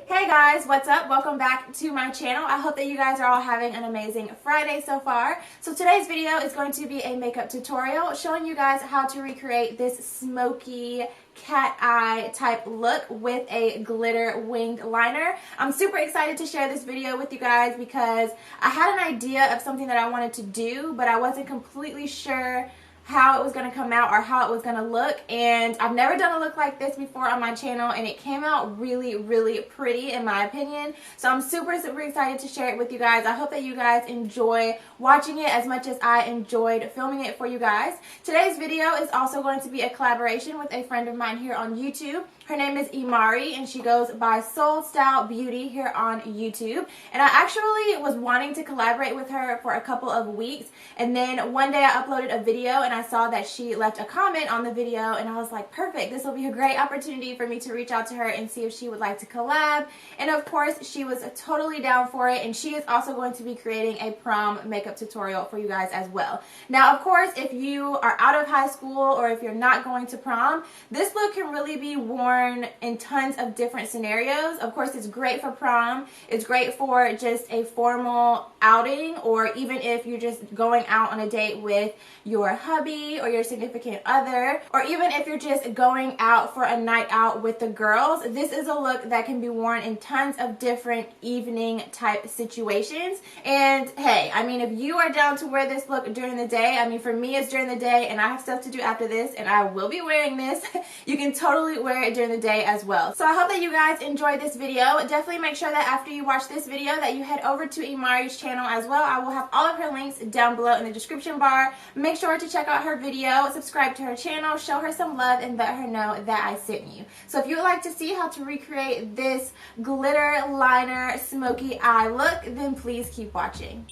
Hey guys, what's up? Welcome back to my channel. I hope that you guys are all having an amazing Friday so far. So today's video is going to be a makeup tutorial showing you guys how to recreate this smoky cat eye type look with a glitter winged liner. I'm super excited to share this video with you guys because I had an idea of something that I wanted to do, but I wasn't completely sure how it was going to come out or how it was going to look, and I've never done a look like this before on my channel, and it came out really pretty in my opinion. So I'm super excited to share it with you guys. I hope that you guys enjoy watching it as much as I enjoyed filming it for you guys. Today's video is also going to be a collaboration with a friend of mine here on YouTube. Her name is Imari, and she goes by SoulStyleBeauty here on YouTube. And I actually was wanting to collaborate with her for a couple of weeks, and then one day I uploaded a video and I saw that she left a comment on the video, and I was like, perfect, this will be a great opportunity for me to reach out to her and see if she would like to collab. And of course, she was totally down for it, and she is also going to be creating a prom makeup tutorial for you guys as well. Now, of course, if you are out of high school or if you're not going to prom, this look can really be worn in tons of different scenarios. Of course, it's great for prom. It's great for just a formal outing, or even if you're just going out on a date with your hubby or your significant other, or even if you're just going out for a night out with the girls. This is a look that can be worn in tons of different evening type situations. And hey, I mean, if you are down to wear this look during the day, I mean, for me it's during the day and I have stuff to do after this and I will be wearing this, you can totally wear it during the day as well. So I hope that you guys enjoyed this video. Definitely make sure that after you watch this video that you head over to Imari's channel as well. I will have all of her links down below in the description bar. Make sure to check out her video, subscribe to her channel, show her some love, and let her know that I sent you. So if you would like to see how to recreate this glitter liner smoky eye look, then please keep watching.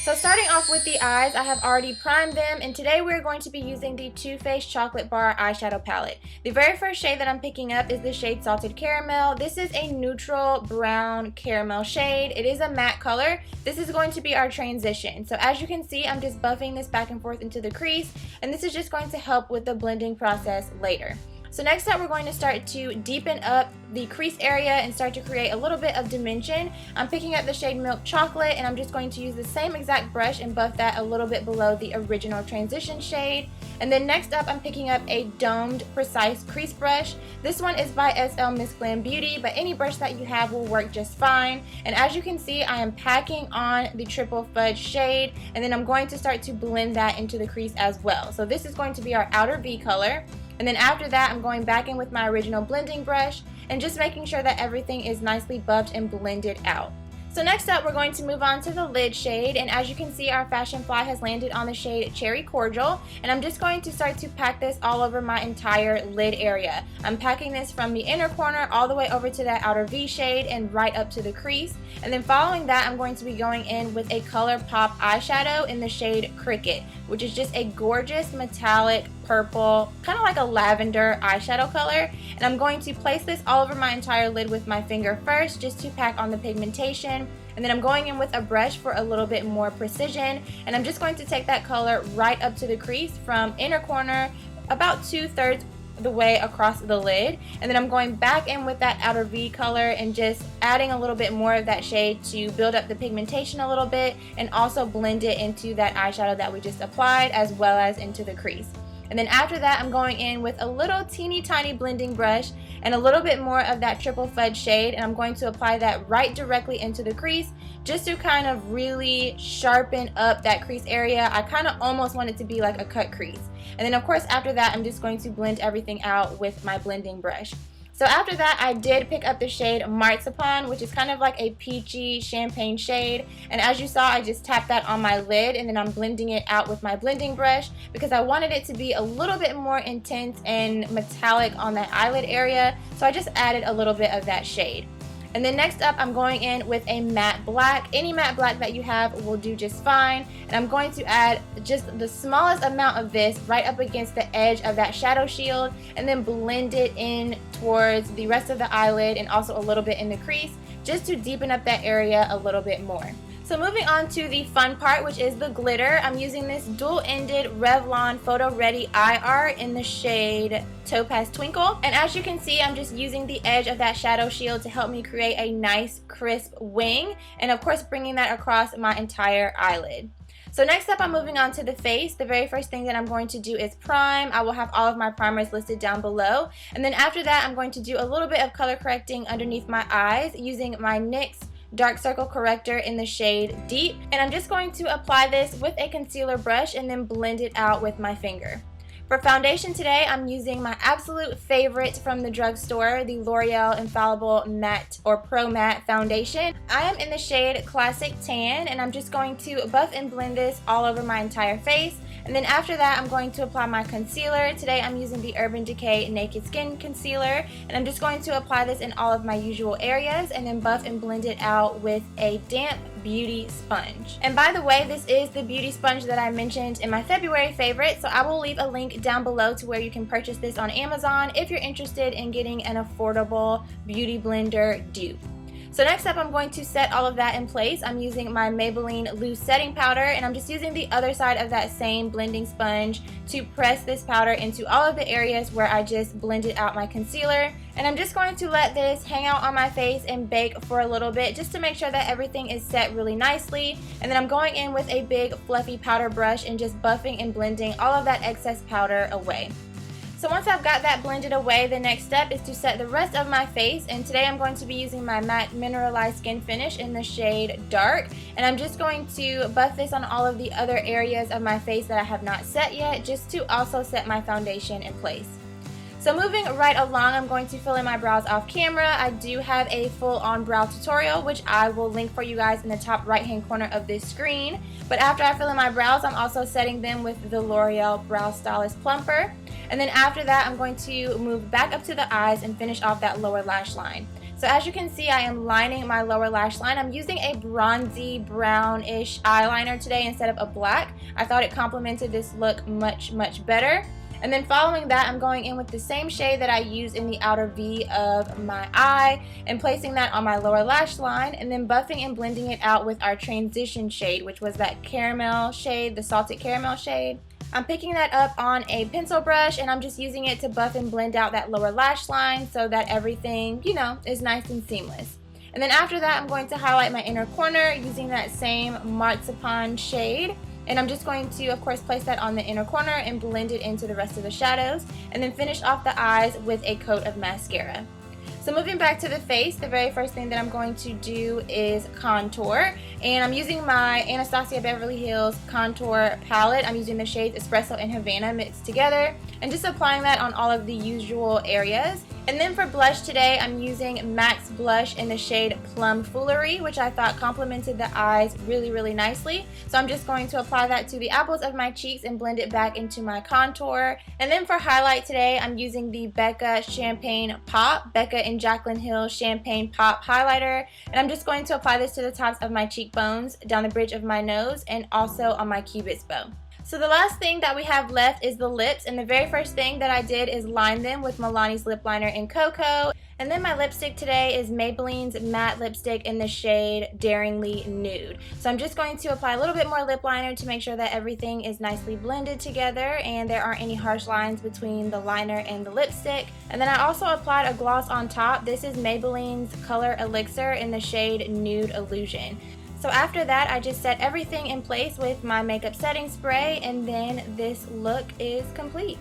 So starting off with the eyes, I have already primed them, and today we're going to be using the Too Faced Chocolate Bar eyeshadow palette. The very first shade that I'm picking up is the shade Salted Caramel. This is a neutral brown caramel shade. It is a matte color. This is going to be our transition. So as you can see, I'm just buffing this back and forth into the crease, and this is just going to help with the blending process later. So next up, we're going to start to deepen up the crease area and start to create a little bit of dimension. I'm picking up the shade Milk Chocolate, and I'm just going to use the same exact brush and buff that a little bit below the original transition shade. And then next up, I'm picking up a domed precise crease brush. This one is by Miss Glam Beauty, but any brush that you have will work just fine. And as you can see, I am packing on the Triple Fudge shade, and then I'm going to start to blend that into the crease as well. So this is going to be our outer V color. And then after that, I'm going back in with my original blending brush and just making sure that everything is nicely buffed and blended out. So next up, we're going to move on to the lid shade, and as you can see, our fashion fly has landed on the shade Cherry Cordial, and I'm just going to start to pack this all over my entire lid area. I'm packing this from the inner corner all the way over to that outer V shade and right up to the crease, and then following that, I'm going to be going in with a ColourPop eyeshadow in the shade Cricket, which is just a gorgeous metallic purple, kind of like a lavender eyeshadow color. And I'm going to place this all over my entire lid with my finger first, just to pack on the pigmentation. And then I'm going in with a brush for a little bit more precision, and I'm just going to take that color right up to the crease from inner corner about 2/3 the way across the lid. And then I'm going back in with that outer V color and just adding a little bit more of that shade to build up the pigmentation a little bit and also blend it into that eyeshadow that we just applied, as well as into the crease. And then after that, I'm going in with a little teeny tiny blending brush and a little bit more of that Triple Fudge shade, and I'm going to apply that right directly into the crease just to kind of really sharpen up that crease area. I kind of almost want it to be like a cut crease. And then of course after that, I'm just going to blend everything out with my blending brush. So after that, I did pick up the shade Marzipan, which is kind of like a peachy champagne shade. And as you saw, I just tapped that on my lid, and then I'm blending it out with my blending brush because I wanted it to be a little bit more intense and metallic on that eyelid area. So I just added a little bit of that shade. And then next up, I'm going in with a matte black. Any matte black that you have will do just fine. And I'm going to add just the smallest amount of this right up against the edge of that shadow shield, and then blend it in towards the rest of the eyelid and also a little bit in the crease, just to deepen up that area a little bit more. So moving on to the fun part, which is the glitter. I'm using this dual-ended Revlon Photo Ready Eye Art in the shade Topaz Twinkle. And as you can see, I'm just using the edge of that shadow shield to help me create a nice crisp wing. And of course, bringing that across my entire eyelid. So next up, I'm moving on to the face. The very first thing that I'm going to do is prime. I will have all of my primers listed down below. And then after that, I'm going to do a little bit of color correcting underneath my eyes using my NYX Dark Circle Corrector in the shade Deep. And I'm just going to apply this with a concealer brush and then blend it out with my finger. For foundation today, I'm using my absolute favorite from the drugstore, the L'Oreal Infallible Matte or Pro Matte Foundation. I am in the shade Classic Tan, and I'm just going to buff and blend this all over my entire face. And then after that, I'm going to apply my concealer. Today I'm using the Urban Decay Naked Skin Concealer, and I'm just going to apply this in all of my usual areas and then buff and blend it out with a damp beauty sponge. And by the way, this is the beauty sponge that I mentioned in my February favorite, so I will leave a link down below to where you can purchase this on Amazon if you're interested in getting an affordable beauty blender dupe. So next up, I'm going to set all of that in place. I'm using my Maybelline Loose Setting Powder, and I'm just using the other side of that same blending sponge to press this powder into all of the areas where I just blended out my concealer. And I'm just going to let this hang out on my face and bake for a little bit just to make sure that everything is set really nicely. And then I'm going in with a big fluffy powder brush and just buffing and blending all of that excess powder away. So once I've got that blended away, the next step is to set the rest of my face, and today I'm going to be using my matte mineralized skin finish in the shade Dark, and I'm just going to buff this on all of the other areas of my face that I have not set yet, just to also set my foundation in place. So moving right along, I'm going to fill in my brows off camera. I do have a full-on brow tutorial, which I will link for you guys in the top right-hand corner of this screen. But after I fill in my brows, I'm also setting them with the L'Oreal Brow Stylist Plumper. And then after that, I'm going to move back up to the eyes and finish off that lower lash line. So as you can see, I am lining my lower lash line. I'm using a bronzy brownish eyeliner today instead of a black. I thought it complemented this look much, much better. And then following that, I'm going in with the same shade that I used in the outer V of my eye and placing that on my lower lash line, and then buffing and blending it out with our transition shade, which was that caramel shade, the salted caramel shade. I'm picking that up on a pencil brush, and I'm just using it to buff and blend out that lower lash line so that everything, you know, is nice and seamless. And then after that, I'm going to highlight my inner corner using that same Marzipan shade. And I'm just going to, of course, place that on the inner corner and blend it into the rest of the shadows, and then finish off the eyes with a coat of mascara. So moving back to the face, the very first thing that I'm going to do is contour. And I'm using my Anastasia Beverly Hills contour palette. I'm using the shades Espresso and Havanna mixed together, and just applying that on all of the usual areas. And then for blush today, I'm using MAC's blush in the shade Plum Foolery, which I thought complemented the eyes really, really nicely. So I'm just going to apply that to the apples of my cheeks and blend it back into my contour. And then for highlight today, I'm using the Becca Champagne Pop, Becca and Jaclyn Hill Champagne Pop Highlighter. And I'm just going to apply this to the tops of my cheekbones, down the bridge of my nose, and also on my cupid's bow. So the last thing that we have left is the lips, and the very first thing that I did is line them with Milani's lip liner in Cocoa. And then my lipstick today is Maybelline's matte lipstick in the shade Daringly Nude. So I'm just going to apply a little bit more lip liner to make sure that everything is nicely blended together and there aren't any harsh lines between the liner and the lipstick. And then I also applied a gloss on top. This is Maybelline's Color Elixir in the shade Nude Illusion. So after that, I just set everything in place with my makeup setting spray, and then this look is complete.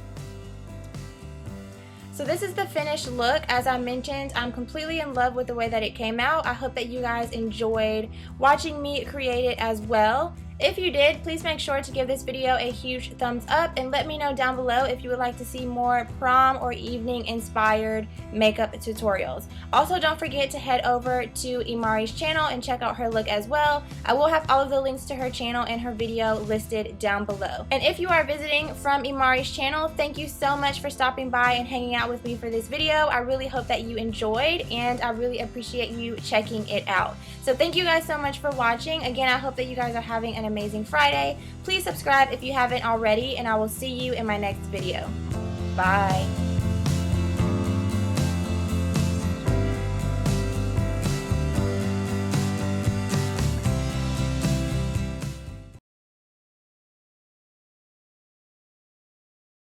So this is the finished look. As I mentioned, I'm completely in love with the way that it came out. I hope that you guys enjoyed watching me create it as well. If you did, please make sure to give this video a huge thumbs up and let me know down below if you would like to see more prom or evening inspired makeup tutorials. Also, don't forget to head over to Imari's channel and check out her look as well. I will have all of the links to her channel and her video listed down below. And if you are visiting from Imari's channel, thank you so much for stopping by and hanging out with me for this video. I really hope that you enjoyed, and I really appreciate you checking it out. So thank you guys so much for watching. Again, I hope that you guys are having an amazing Friday. Please subscribe if you haven't already, and I will see you in my next video. Bye.